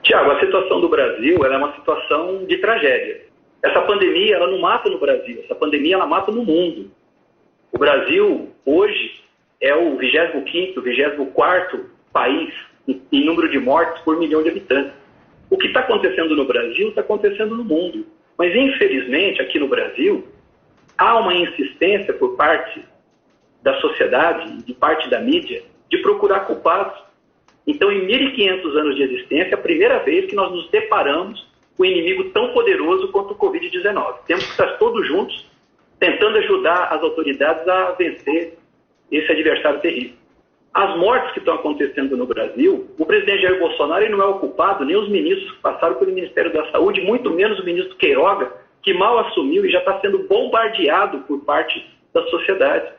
Tiago, a situação do Brasil ela é uma situação de tragédia. Essa pandemia ela não mata no Brasil, essa pandemia ela mata no mundo. O Brasil, hoje, é o 25º, 24º país em número de mortes por milhão de habitantes. O que está acontecendo no Brasil está acontecendo no mundo. Mas, infelizmente, aqui no Brasil, há uma insistência por parte da sociedade, de parte da mídia, de procurar culpados. Então, em 1.500 anos de existência, é a primeira vez que nós nos deparamos com um inimigo tão poderoso quanto o Covid-19. Temos que estar todos juntos, tentando ajudar as autoridades a vencer esse adversário terrível. As mortes que estão acontecendo no Brasil, o presidente Jair Bolsonaro ele não é o culpado, nem os ministros que passaram pelo Ministério da Saúde, muito menos o ministro Queiroga, que mal assumiu e já está sendo bombardeado por parte da sociedade.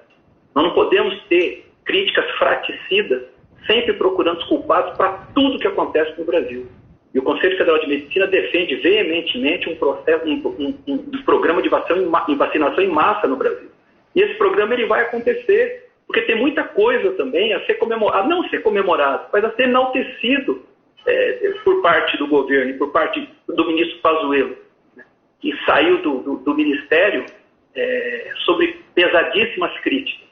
Nós não podemos ter críticas fraticidas, sempre procurando os culpados para tudo que acontece no Brasil. E o Conselho Federal de Medicina defende veementemente um programa de vacinação em massa no Brasil. E esse programa ele vai acontecer, porque tem muita coisa também a ser comemorada, não ser comemorado, mas a ser enaltecido por parte do governo e por parte do ministro Pazuello, né, que saiu do ministério sobre pesadíssimas críticas.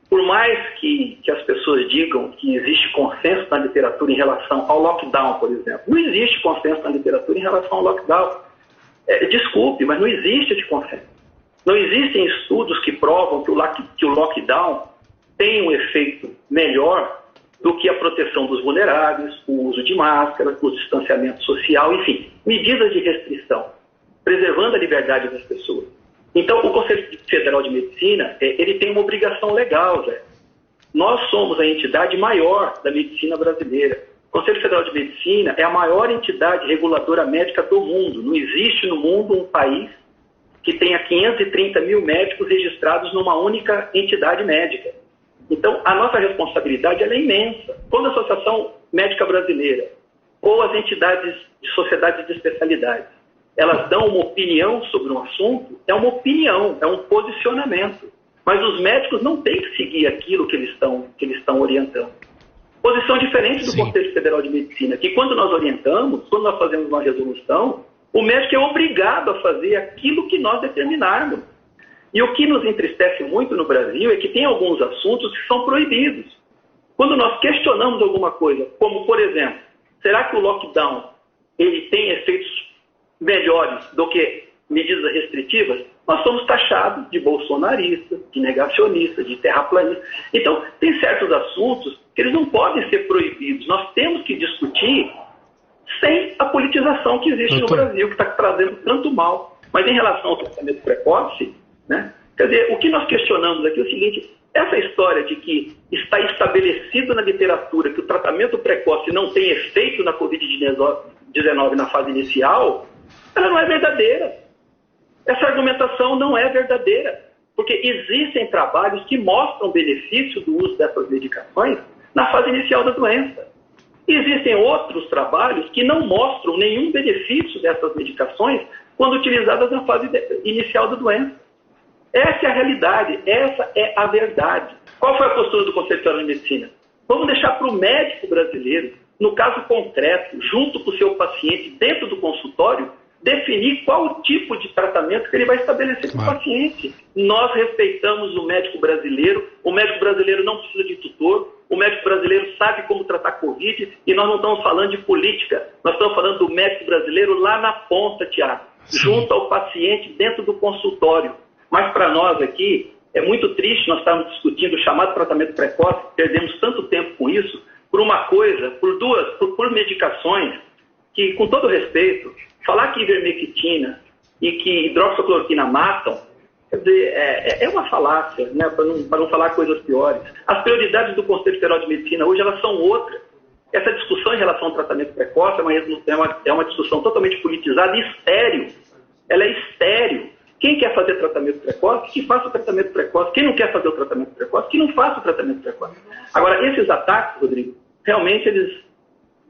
Por mais que as pessoas digam que existe consenso na literatura em relação ao lockdown, por exemplo, não existe consenso na literatura em relação ao lockdown. Desculpe, mas não existe esse consenso. Não existem estudos que provam que o lockdown tem um efeito melhor do que a proteção dos vulneráveis, o uso de máscaras, o distanciamento social, enfim, medidas de restrição, preservando a liberdade das pessoas. Então, o Conselho Federal de Medicina, ele tem uma obrigação legal, Zé. Nós somos a entidade maior da medicina brasileira. O Conselho Federal de Medicina é a maior entidade reguladora médica do mundo. Não existe no mundo um país que tenha 530 mil médicos registrados numa única entidade médica. Então, a nossa responsabilidade ela é imensa. Quando a Associação Médica Brasileira ou as entidades de sociedades de especialidade, elas dão uma opinião sobre um assunto, é uma opinião, é um posicionamento. Mas os médicos não têm que seguir aquilo que eles estão orientando. Posição diferente do Conselho Federal de Medicina, que quando nós orientamos, quando nós fazemos uma resolução, o médico é obrigado a fazer aquilo que nós determinarmos. E o que nos entristece muito no Brasil é que tem alguns assuntos que são proibidos. Quando nós questionamos alguma coisa, como, por exemplo, será que o lockdown ele tem efeitos melhores do que medidas restritivas? Nós somos taxados de bolsonaristas, de negacionistas, de terraplanistas. Então, tem certos assuntos que eles não podem ser proibidos. Nós temos que discutir sem a politização que existe no Brasil, que está trazendo tanto mal. Mas em relação ao tratamento precoce, né, quer dizer, o que nós questionamos aqui é o seguinte: essa história de que está estabelecido na literatura que o tratamento precoce não tem efeito na Covid-19 na fase inicial, ela não é verdadeira. Essa argumentação não é verdadeira, porque existem trabalhos que mostram o benefício do uso dessas medicações na fase inicial da doença. Existem outros trabalhos que não mostram nenhum benefício dessas medicações quando utilizadas na fase inicial da doença. Essa é a realidade, essa é a verdade. Qual foi a postura do Conselho Federal de Medicina? Vamos deixar para o médico brasileiro, no caso concreto, junto com o seu paciente, dentro do consultório, definir qual o tipo de tratamento que ele vai estabelecer para o paciente. Nós respeitamos o médico brasileiro não precisa de tutor, o médico brasileiro sabe como tratar Covid, e nós não estamos falando de política, nós estamos falando do médico brasileiro lá na ponta, Tiago, junto ao paciente dentro do consultório. Mas para nós aqui, é muito triste nós estarmos discutindo o chamado tratamento precoce, perdemos tanto tempo com isso, por uma coisa, por medicações que, com todo respeito, falar que ivermectina e que hidroxicloroquina matam, quer dizer, é uma falácia, né, para não falar coisas piores. As prioridades do Conselho Federal de Medicina hoje elas são outras. Essa discussão em relação ao tratamento precoce é uma discussão totalmente politizada e estéril. Ela é estéril. Quem quer fazer tratamento precoce, que faça o tratamento precoce. Quem não quer fazer o tratamento precoce, que não faça o tratamento precoce. Agora, esses ataques, Rodrigo, realmente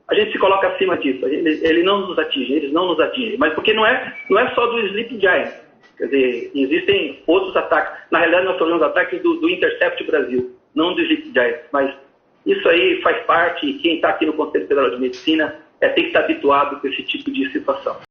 a gente se coloca acima disso. Ele não nos atinge, eles não nos atingem. Mas porque não é só do Sleep Giant. Quer dizer, existem outros ataques. Na realidade, nós falamos ataques do Intercept Brasil, não do Sleep Giant. Mas isso aí faz parte, e quem está aqui no Conselho Federal de Medicina tem que estar habituado com esse tipo de situação.